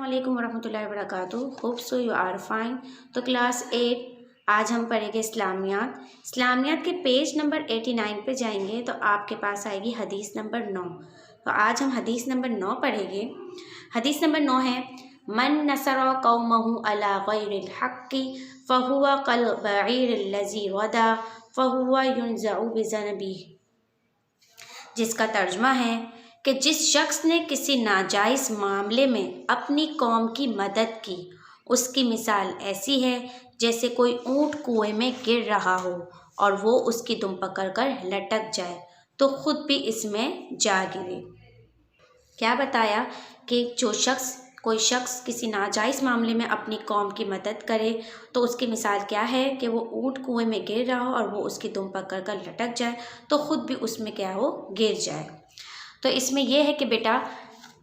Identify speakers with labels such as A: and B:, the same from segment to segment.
A: अस्सलामुअलैकुम वरहमतुल्लाहि वबरकातुहू। Hope so you are fine. तो क्लास 8 आज हम पढ़ेंगे इस्लामियात। इस्लामियात के पेज नंबर 89 पे जाएंगे तो आपके पास आएगी हदीस नंबर 9। तो आज हम हदीस नंबर 9 पढ़ेंगे। हदीस नंबर 9 है, मन नसरा कौमहु अला गैरिल हक्की फहुवा कल बईरिल लज़ी वदा फहुवा युनज़उ बिज़नबिही। जिसका तर्जुमा है कि जिस शख्स ने किसी नाजायज़ मामले में अपनी कौम की मदद की, उसकी मिसाल ऐसी है जैसे कोई ऊँट कुएं में गिर रहा हो और वो उसकी दुम पकड़कर लटक जाए तो खुद भी इसमें जा गिरे। क्या बताया कि कोई शख्स किसी नाजायज़ मामले में अपनी कौम की मदद करे तो उसकी मिसाल क्या है कि वो ऊँट कुएं में गिर रहा हो और वो उसकी दुम पकड़ कर लटक जाए तो ख़ुद भी उसमें क्या हो, गिर जाए। तो इसमें यह है कि बेटा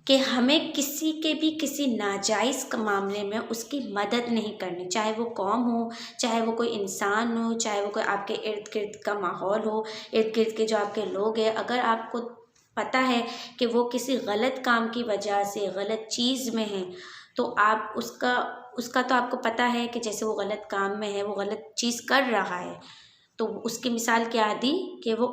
A: कि हमें किसी नाजायज़ मामले में उसकी मदद नहीं करनी, चाहे वो कौम हो, चाहे वो कोई इंसान हो, चाहे वो कोई आपके इर्द गिर्द का माहौल हो, इर्द गिर्द के जो आपके लोग हैं। अगर आपको पता है कि वो किसी गलत काम की वजह से गलत चीज़ में है तो आप उसका तो आपको पता है कि जैसे वो गलत काम में है, वो गलत चीज़ कर रहा है, तो उसकी मिसाल क्या दी कि वो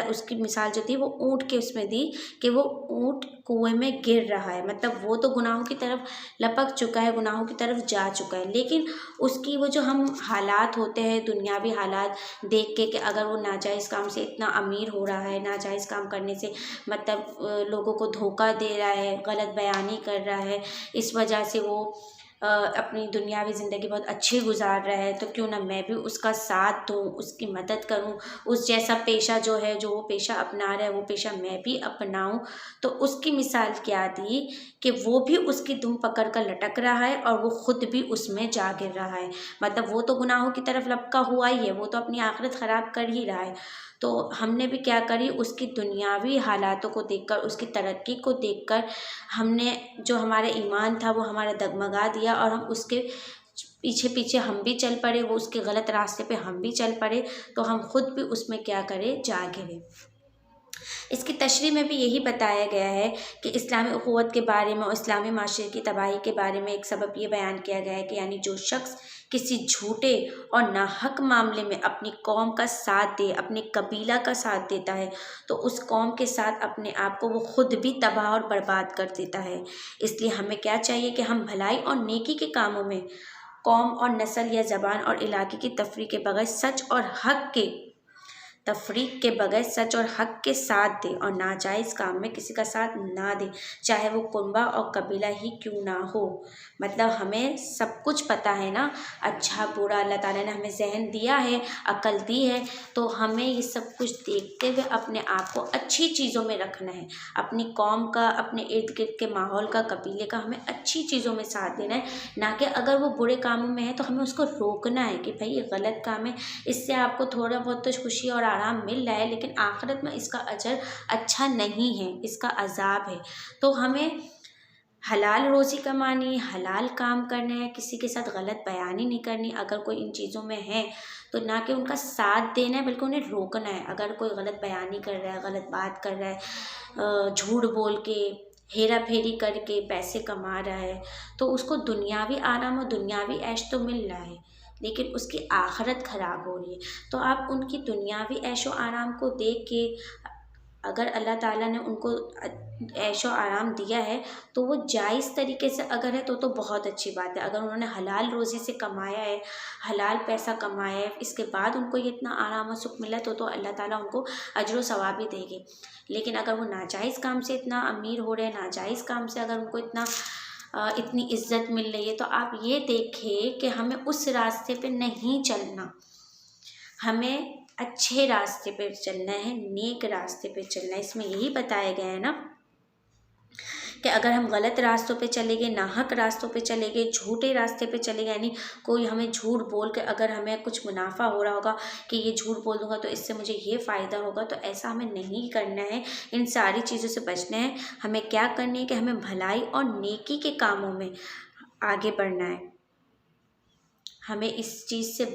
A: उसकी मिसाल जो थी वो ऊँट के उसमें दी कि वो ऊँट कुएं में गिर रहा है। मतलब वो तो गुनाहों की तरफ लपक चुका है, गुनाहों की तरफ जा चुका है, लेकिन उसकी वो जो हम हालात होते हैं, दुनियावी हालात देख के कि अगर वो नाजायज़ काम से इतना अमीर हो रहा है, नाजायज़ काम करने से मतलब लोगों को धोखा दे रहा है, गलत बयानी कर रहा है, इस वजह से वो अपनी दुनियावी ज़िंदगी बहुत अच्छी गुजार रहा है, तो क्यों ना मैं भी उसका साथ दूँ, उसकी मदद करूँ, उस जैसा पेशा जो है, जो वो पेशा अपना रहा है, वो पेशा मैं भी अपनाऊँ। तो उसकी मिसाल क्या दी कि वो भी उसकी दुम पकड़ कर लटक रहा है और वो ख़ुद भी उसमें जा गिर रहा है। मतलब वो तो गुनाहों की तरफ लपका हुआ ही है, वो तो अपनी आखिरत ख़राब कर ही रहा है। तो हमने भी क्या करी, उसकी दुनियावी हालातों को देखकर, उसकी तरक्की को देखकर हमने जो हमारा ईमान था वो हमारा डगमगा दिया और हम उसके पीछे पीछे हम भी चल पड़े, वो उसके गलत रास्ते पे हम भी चल पड़े, तो हम खुद भी उसमें क्या करें, जा गिरे। इसकी तशरीह में भी यही बताया गया है कि इस्लामी उख़ुवत के बारे में और इस्लामी माशरे की तबाही के बारे में एक सबब ये बयान किया गया है कि यानी जो शख्स किसी झूठे और नाहक मामले में अपनी कौम का साथ दे, अपने कबीला का साथ देता है, तो उस कौम के साथ अपने आप को वो खुद भी तबाह और बर्बाद कर देता है। इसलिए हमें क्या चाहिए कि हम भलाई और नेकी के कामों में कौम और नस्ल या ज़बान और इलाके की तफरीक के बगैर सच और हक के साथ दे और नाजायज़ काम में किसी का साथ ना दे, चाहे वो कुनबा और कबीला ही क्यों ना हो। मतलब हमें सब कुछ पता है ना, अच्छा बुरा अल्लाह ताला ने हमें ज़हन दिया है, अक्ल दी है, तो हमें ये सब कुछ देखते हुए अपने आप को अच्छी चीज़ों में रखना है। अपनी कौम का, अपने इर्द गिर्द के माहौल का, कबीले का हमें अच्छी चीज़ों में साथ देना है, ना कि अगर वो बुरे कामों में है तो हमें उसको रोकना है कि भाई ये गलत काम है, इससे आपको थोड़ा बहुत तो खुशी और आराम मिल रहा है, लेकिन आखिरत में इसका अजर अच्छा नहीं है, इसका अजाब है। तो हमें हलाल रोज़ी कमानी, हलाल काम करना है, किसी के साथ गलत बयानी नहीं करनी। अगर कोई इन चीज़ों में है तो ना कि उनका साथ देना है, बल्कि उन्हें रोकना है। अगर कोई गलत बयानी कर रहा है, गलत बात कर रहा है, झूठ बोल के, हेरा फेरी करके पैसे कमा रहा है, तो उसको दुनियावी आराम और दुनियावी ऐश तो मिल रहा है, लेकिन उसकी आखिरत ख़राब हो रही है। तो आप उनकी दुनियावी ऐशो आराम को देख के, अगर अल्लाह ताला ने उनको ऐशो आराम दिया है तो वो जायज़ तरीके से अगर है तो बहुत अच्छी बात है। अगर उन्होंने हलाल रोज़ी से कमाया है, हलाल पैसा कमाया है, इसके बाद उनको ये इतना आराम और सुख मिला तो अल्लाह ताला उनको अजर व सवाब भी देंगे। लेकिन अगर वो नाजायज़ काम से इतना अमीर हो रहे हैं, नाजायज़ काम से अगर उनको इतनी इज्जत मिल रही है, तो आप ये देखें कि हमें उस रास्ते पे नहीं चलना, हमें अच्छे रास्ते पे चलना है, नेक रास्ते पे चलना है। इसमें यही बताया गया है ना कि अगर हम गलत रास्तों पे चले गए, नाहक रास्तों पे चले गए, झूठे रास्ते पे चले गए, यानी कोई हमें झूठ बोल के अगर हमें कुछ मुनाफा हो रहा होगा कि ये झूठ बोल दूंगा तो इससे मुझे ये फ़ायदा होगा, तो ऐसा हमें नहीं करना है। इन सारी चीज़ों से बचना है। हमें क्या करनी है कि हमें भलाई और नेकी के कामों में आगे बढ़ना है। हमें इस चीज़ से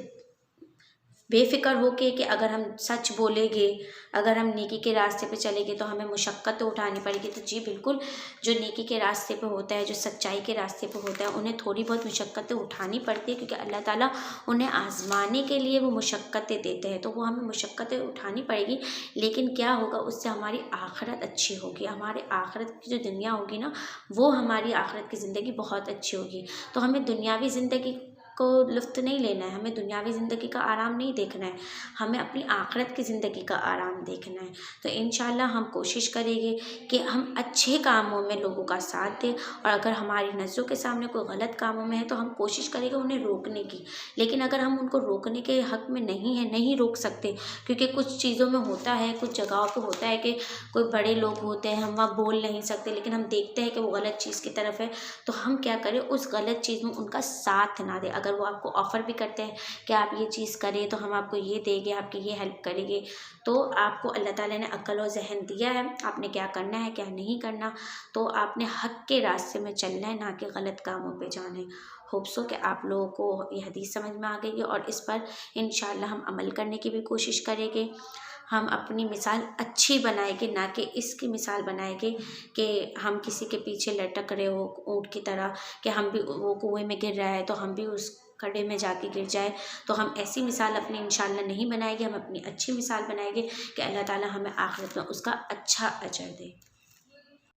A: बेफ़िक्र होके कि अगर हम सच बोलेंगे, अगर हम नेकी के रास्ते पे चलेंगे तो हमें मुशक्क़त तो उठानी पड़ेगी। तो जी बिल्कुल, जो नेकी के रास्ते पे होता है, जो सच्चाई के रास्ते पे होता है, उन्हें थोड़ी बहुत मुशक्क़तें उठानी पड़ती है, क्योंकि अल्लाह ताला उन्हें आज़माने के लिए वो मुशक्क़तें देते हैं। तो वो हमें मुशक्क़तें उठानी पड़ेगी, लेकिन क्या होगा, उससे हमारी आख़िरत अच्छी होगी। हमारे आख़िरत की जो दुनिया होगी ना, वो हमारी आख़िरत की ज़िंदगी बहुत अच्छी होगी। तो हमें दुनियावी ज़िंदगी को लुत्फ़ नहीं लेना है, हमें दुनियावी ज़िंदगी का आराम नहीं देखना है, हमें अपनी आख़िरत की ज़िंदगी का आराम देखना है। तो इंशाअल्लाह हम कोशिश करेंगे कि हम अच्छे कामों में लोगों का साथ दें, और अगर हमारी नज़रों के सामने कोई गलत कामों में है तो हम कोशिश करेंगे उन्हें रोकने की। लेकिन अगर हम उनको रोकने के हक़ में नहीं हैं, नहीं रोक सकते, क्योंकि कुछ चीज़ों में होता है, कुछ जगहों पे होता है कि कोई बड़े लोग होते हैं, हम वहाँ बोल नहीं सकते, लेकिन हम देखते हैं कि वो गलत चीज़ की तरफ है, तो हम क्या करें, उस गलत चीज़ में उनका साथ ना दें। अगर वो आपको ऑफ़र भी करते हैं कि आप ये चीज़ करें तो हम आपको ये देंगे, आपकी ये हेल्प करेंगे, तो आपको अल्लाह ताला ने अक्ल और ज़हन दिया है, आपने क्या करना है, क्या नहीं करना। तो आपने हक़ के रास्ते में चलना है, ना कि गलत कामों पे जाना है। होप सो कि आप लोगों को ये हदीस समझ में आ गई है, और इस पर इंशाअल्लाह हम अमल करने की भी कोशिश करेंगे। हम अपनी मिसाल अच्छी बनाएँगे, ना कि इसकी मिसाल बनाएँगे कि हम किसी के पीछे लटक रहे हो ऊँट की तरह, कि हम भी, वो कुएँ में गिर रहा है तो हम भी उस खड्डे में जाके गिर जाए। तो हम ऐसी मिसाल अपनी इंशाअल्लाह नहीं बनाएँगे, हम अपनी अच्छी मिसाल बनाएँगे कि अल्लाह ताला हमें आख़िरत में उसका अच्छा अजर दे।